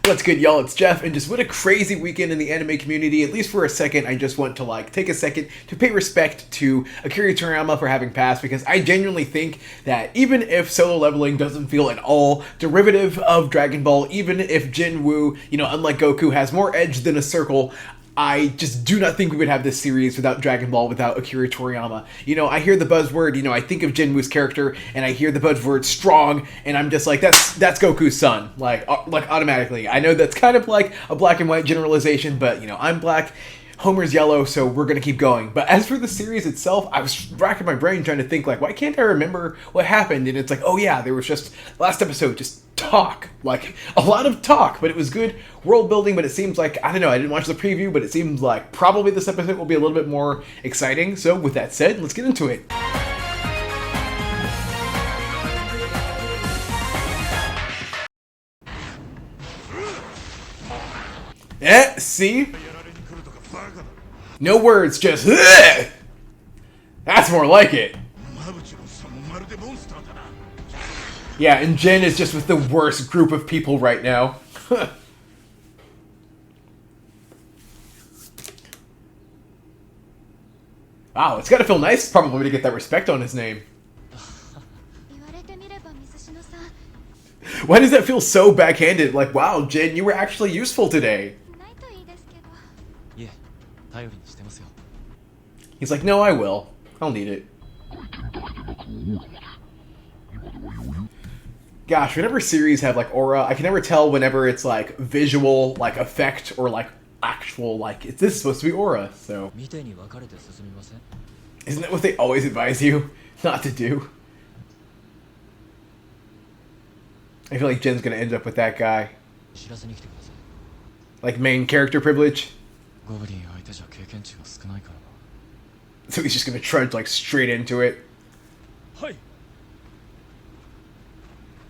What's good, y'all? It's Jeff, and just what a crazy weekend in the anime community. At least for a second, I just want to take a second to pay respect to Akira Toriyama for having passed, because I genuinely think that even if Solo Leveling doesn't feel at all derivative of Dragon Ball, even if Jinwoo, unlike Goku, has more edge than a circle, I just do not think we would have this series without Dragon Ball, without Akira Toriyama. I hear the buzzword, I think of Jinwoo's character, and I hear the buzzword strong, and I'm just like, that's Goku's son, like automatically. I know that's kind of like a black and white generalization, but, I'm black, Homer's yellow, so we're gonna keep going. But as for the series itself, I was racking my brain trying to think, why can't I remember what happened? And it's like, oh yeah, there was just, last episode, just talk. A lot of talk, but it was good world building, but it seems like, I don't know, I didn't watch the preview, but it seems like probably this episode will be a little bit more exciting. So with that said, let's get into it. See? No words, just ugh! That's more like it. Yeah, and Jin is just with the worst group of people right now. Wow, it's gotta feel nice probably to get that respect on his name. Why does that feel so backhanded? Wow, Jin, you were actually useful today. He's like, no, I will. I'll need it. Gosh, whenever series have aura, I can never tell whenever it's visual effect or actual is this supposed to be aura? So isn't that what they always advise you not to do? I feel like Jin's gonna end up with that guy. Main character privilege. So he's just gonna trudge straight into it.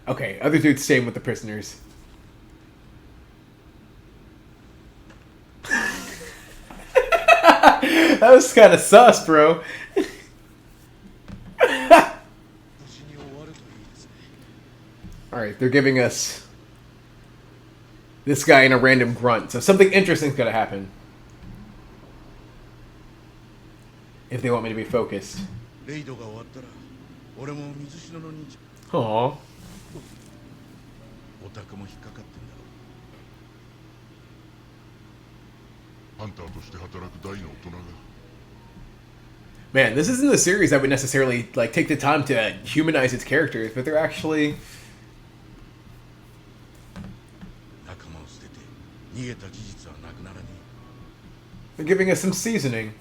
Okay, other dudes staying with the prisoners. That was kind of sus, bro. Alright, they're giving us this guy in a random grunt, so something interesting's gonna happen. If they want me to be focused. Aww. Man, this isn't the series that would necessarily take the time to humanize its characters, but they're actually they're giving us some seasoning.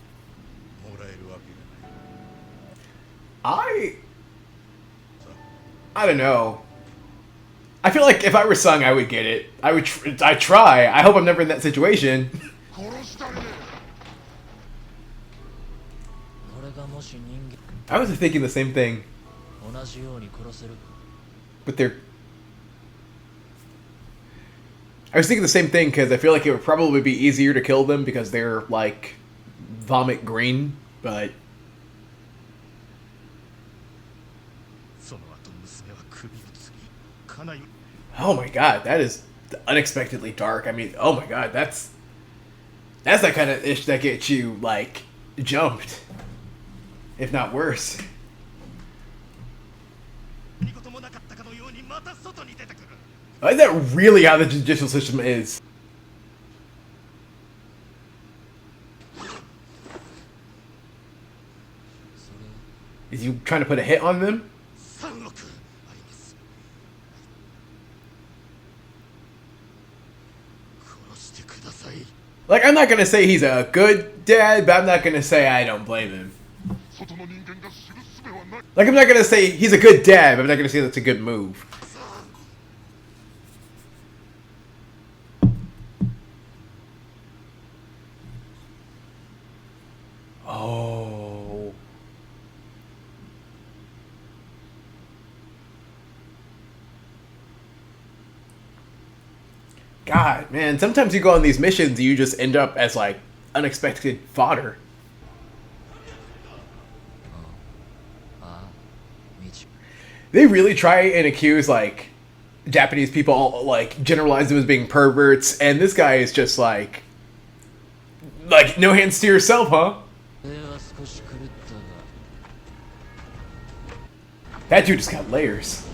I don't know. I feel like if I were Sung, I would get it. I try. I hope I'm never in that situation. I was thinking the same thing. But I was thinking the same thing because I feel like it would probably be easier to kill them because they're vomit green, but oh my god, that is unexpectedly dark. I mean, oh my god, that's that kind of ish that gets you jumped, if not worse. Is that really how the judicial system is? Is you trying to put a hit on them? I'm not gonna say he's a good dad, but I'm not gonna say I don't blame him. I'm not gonna say he's a good dad, but I'm not gonna say that's a good move. Oh. God, man, sometimes you go on these missions, you just end up as unexpected fodder. They really try and accuse Japanese people all, like, generalize them as being perverts, and this guy is just like no hands to yourself, huh? それは少し狂ったが That dude just got layers.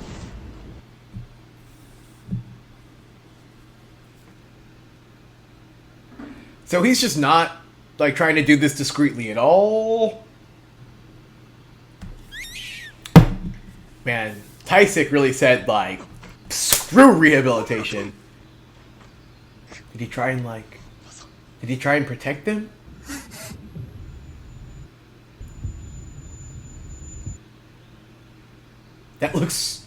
So he's just not like trying to do this discreetly at all. Man, Tysick really said like, screw rehabilitation. Did he try and protect them? That looks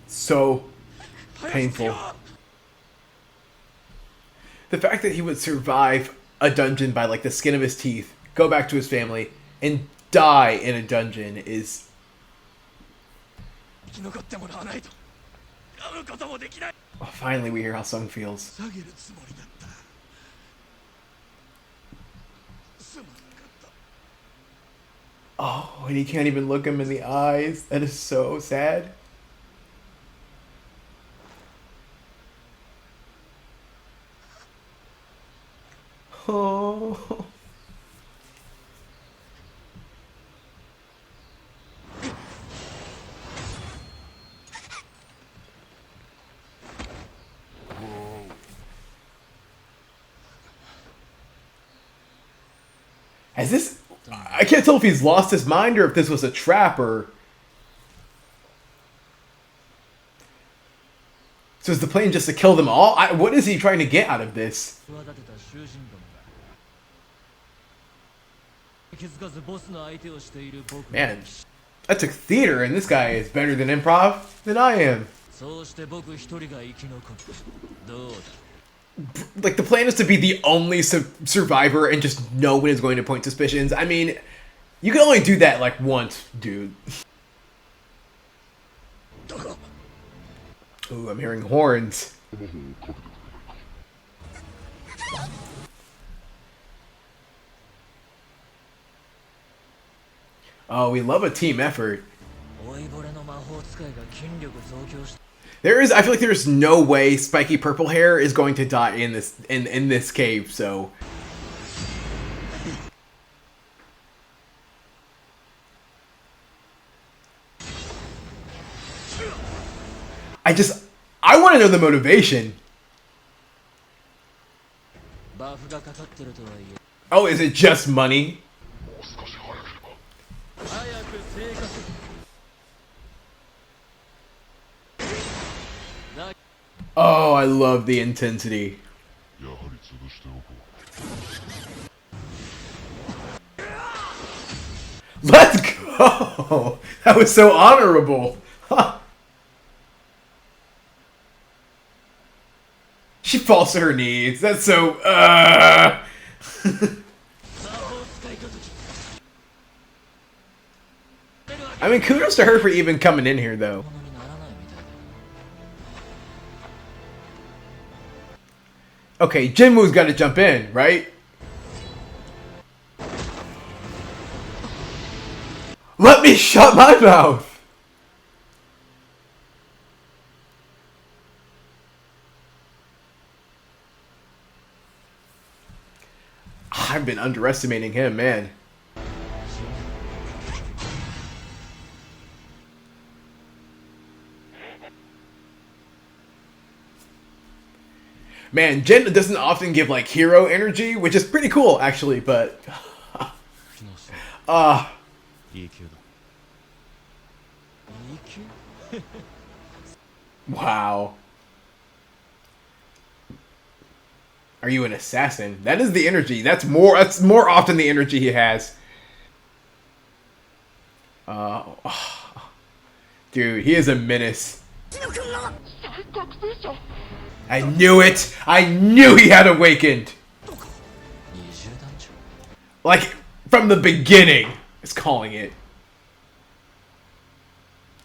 so painful. The fact that he would survive a dungeon by like the skin of his teeth, go back to his family, and die in a dungeon is... 生き残ってもらわないと噛むこともできない Oh, finally we hear how Sung feels. 下げるつもりだったすまなかった Oh, and he can't even look him in the eyes. That is so sad. Oh. Has this... I can't tell if he's lost his mind or if this was a trap or... So is the plan just to kill them all? What is he trying to get out of this? 企てた囚人どもだ気づかずボスの相手をしている僕 Man, I took theater and this guy is better than improv than I am. そうして僕一人が生き残るどうだ Like, the plan is to be the only survivor and just no one is going to point suspicions. I mean, you can only do that, like, once, dude. Ooh, I'm hearing horns. Oh, we love a team effort. 老いぼれの魔法使いが筋力増強し I feel like there's no way spiky purple hair is going to die in this cave, so... I want to know the motivation. バフがかかってるとはいえ Oh, is it just money? 早く生活 Oh, I love the intensity. Let's go! That was so honorable. Huh. She falls to her knees. That's so... 魔法使いと時 I mean, kudos to her for even coming in here, though. ものにならないみたいだ Okay, Jinwoo's got to jump in, right? Let me shut my mouth! I've been underestimating him, man. Man, Jin doesn't often give, like, hero energy, which is pretty cool, actually, but... いい球だいい球 Wow. Are you an assassin? That is the energy. That's more often the energy he has. Dude, he is a menace. I knew it! I knew he had awakened! 20団長 Like, from the beginning, is calling it.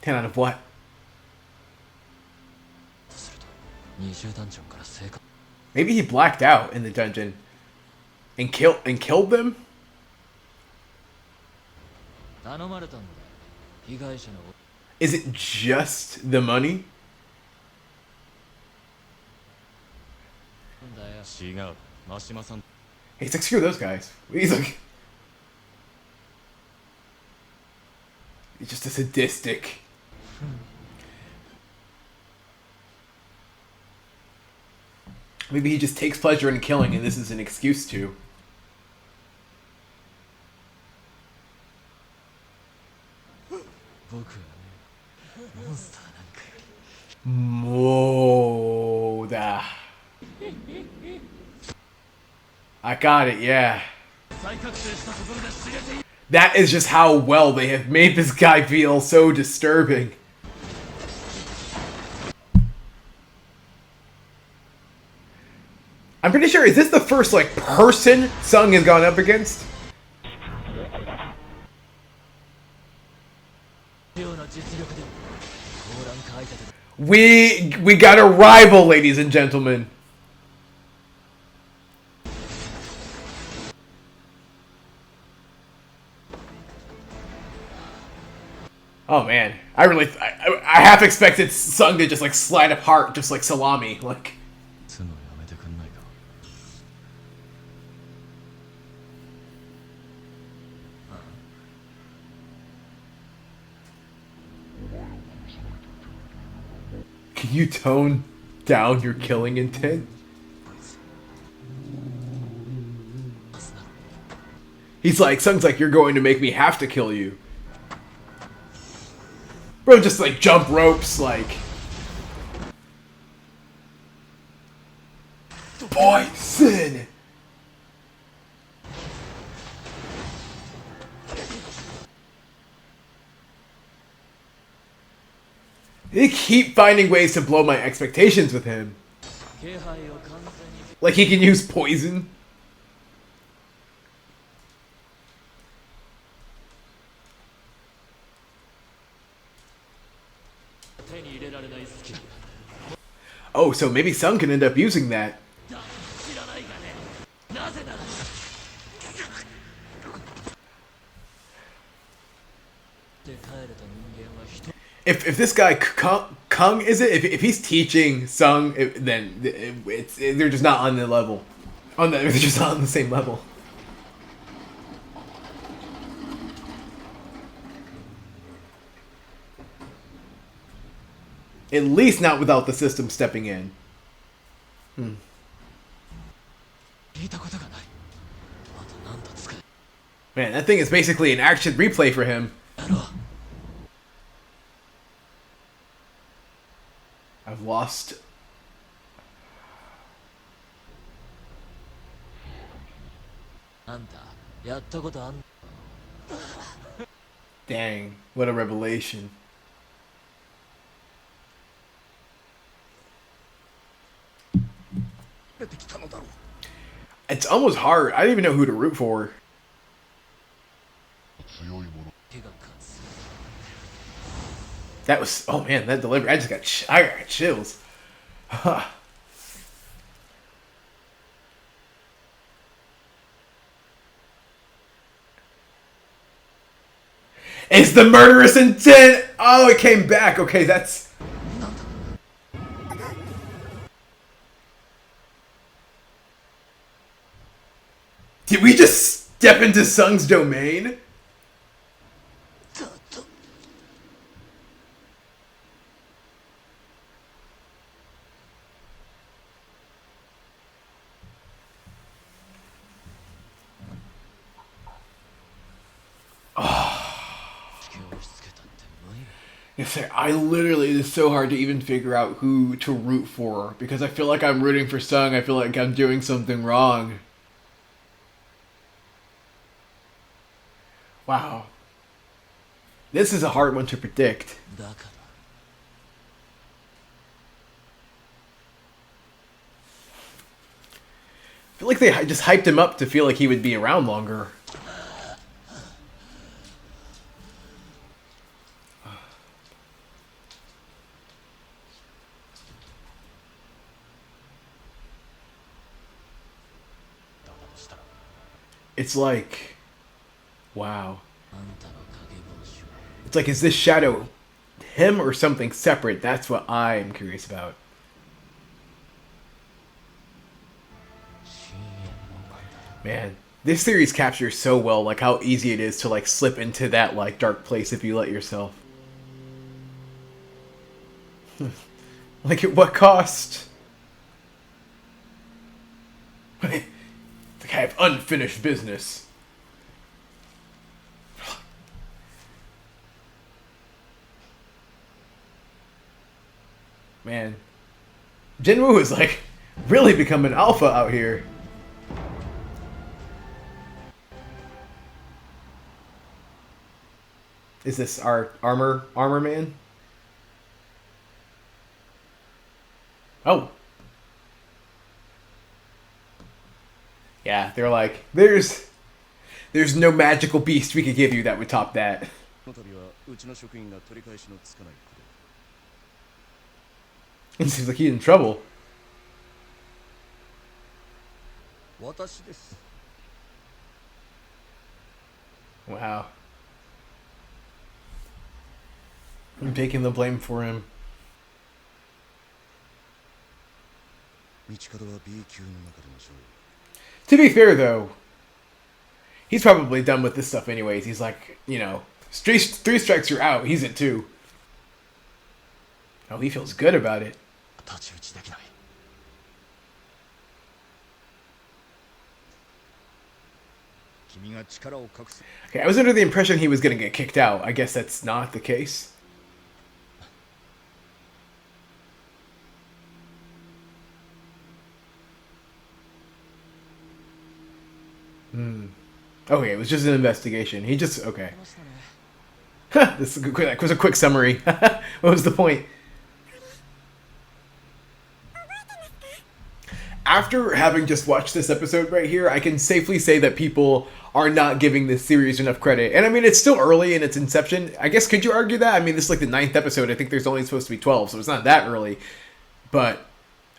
10 out of what? とすると20団長から生活 Maybe he blacked out in the dungeon and killed them? 頼まれたんだ被害者の Is it just the money? 違う。真島さん。 He's like, screw those guys. He's like, he's just a sadistic. Maybe he just takes pleasure in killing, and this is an excuse to. 僕はね、モンスターなんかより Moda. I got it, yeah. 再覚醒したところで知れている。 That is just how well they have made this guy feel so disturbing. I'm pretty sure, is this the first, like, person Sung has gone up against? ような実力で高ランク相手で We got a rival, ladies and gentlemen. Oh man, I half expected Sung to just like slide apart, just like salami, like. つのやめてくんないか。 Can you tone down your killing intent? He's like, Sung's like, you're going to make me have to kill you. Bro, just like jump ropes, like. Poison! They keep finding ways to blow my expectations with him. 気配を完全に Like he can use poison. 手に入れられないスキル Oh, so maybe Sung can end up using that. だ。知らないがね。なぜなら。で帰れた人間は一人。 If this guy Kung is it? If he's teaching Sung, then they're just not on the level. They're just not on the same level. At least not without the system stepping in. 聞いたことがない。あと何度使え。 Man, that thing is basically an action replay for him. やろう。 I've lost. Dang, what a revelation. It's almost hard. I don't even know who to root for. That was, oh man, that delivery. I got chills. It's the murderous intent. Oh, it came back. Okay, that's. Did we just step into Sung's domain? Yes, sir. I literally, it's so hard to even figure out who to root for because I feel like I'm rooting for Sung. I feel like I'm doing something wrong. Wow. This is a hard one to predict. I feel like they just hyped him up to feel like he would be around longer. It's like, wow. It's like, is this shadow him or something separate? That's what I'm curious about. Man, this series captures so well like how easy it is to like slip into that like dark place if you let yourself. Like at what cost? Like I have unfinished business. Man, Jinwoo is like really becoming alpha out here. Is this our armor man? Oh. Yeah, they're like, there's no magical beast we could give you that would top that. この度はうちの職員が取り返しのつかないこと It seems like he's in trouble. で私です Wow. I'm taking the blame for him. 道角は B 級の中でも上位 To be fair, though, he's probably done with this stuff anyways. He's like, you know, three strikes, you're out. He's at 2. Oh, he feels good about it. 太刀打ちできない 君が力を隠す Okay, I was under the impression he was going to get kicked out. I guess that's not the case. Okay, it was just an investigation. He just... Okay. This is that was a quick summary. What was the point? After having just watched this episode right here, I can safely say that people are not giving this series enough credit. And I mean, it's still early in its inception. I guess, could you argue that? I mean, this is like the 9th episode. I think there's only supposed to be 12, so it's not that early. But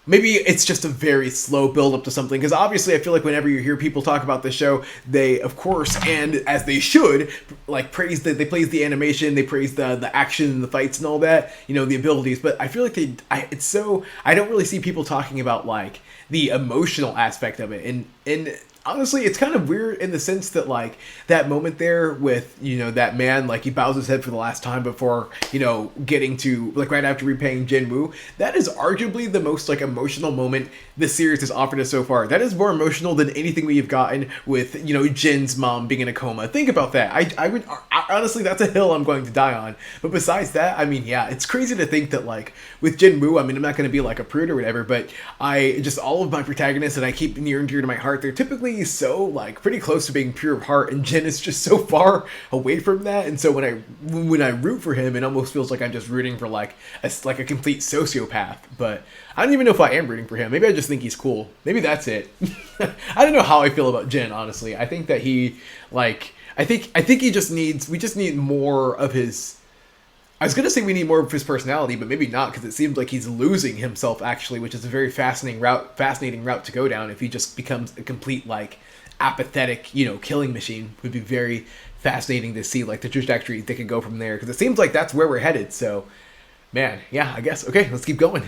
maybe it's just a very slow build up to something. Because obviously, I feel like whenever you hear people talk about this show, they, of course, and as they should, like praise the animation, they praise the action, the fights, and all that. You know, the abilities. But I feel like I don't really see people talking about like the emotional aspect of it. And honestly, it's kind of weird in the sense that like that moment there with, you know, that man, like he bows his head for the last time before, you know, getting to like right after repaying Jinwoo. That is arguably the most like emotional moment this series has offered us so far. That is more emotional than anything we have gotten with, you know, Jin's mom being in a coma. Think about that. Honestly, that's a hill I'm going to die on. But besides that, I mean, yeah, it's crazy to think that like with Jinwoo, I mean, I'm not going to be like a prude or whatever, but all of my protagonists that I keep near and dear to my heart, they're typically so like pretty close to being pure of heart, and Jin is just so far away from that. And so when I root for him, it almost feels like I'm just rooting for like a complete sociopath. But I don't even know if I am rooting for him. Maybe I just think he's cool. Maybe that's it. I don't know how I feel about Jin, honestly. I think that he like I think we just need more of his. I was going to say we need more of his personality, but maybe not, because it seems like he's losing himself, actually, which is a very fascinating route to go down. If he just becomes a complete, like, apathetic, you know, killing machine, would be very fascinating to see, like, the trajectory they could go from there, because it seems like that's where we're headed. So, man, yeah, I guess. Okay, let's keep going.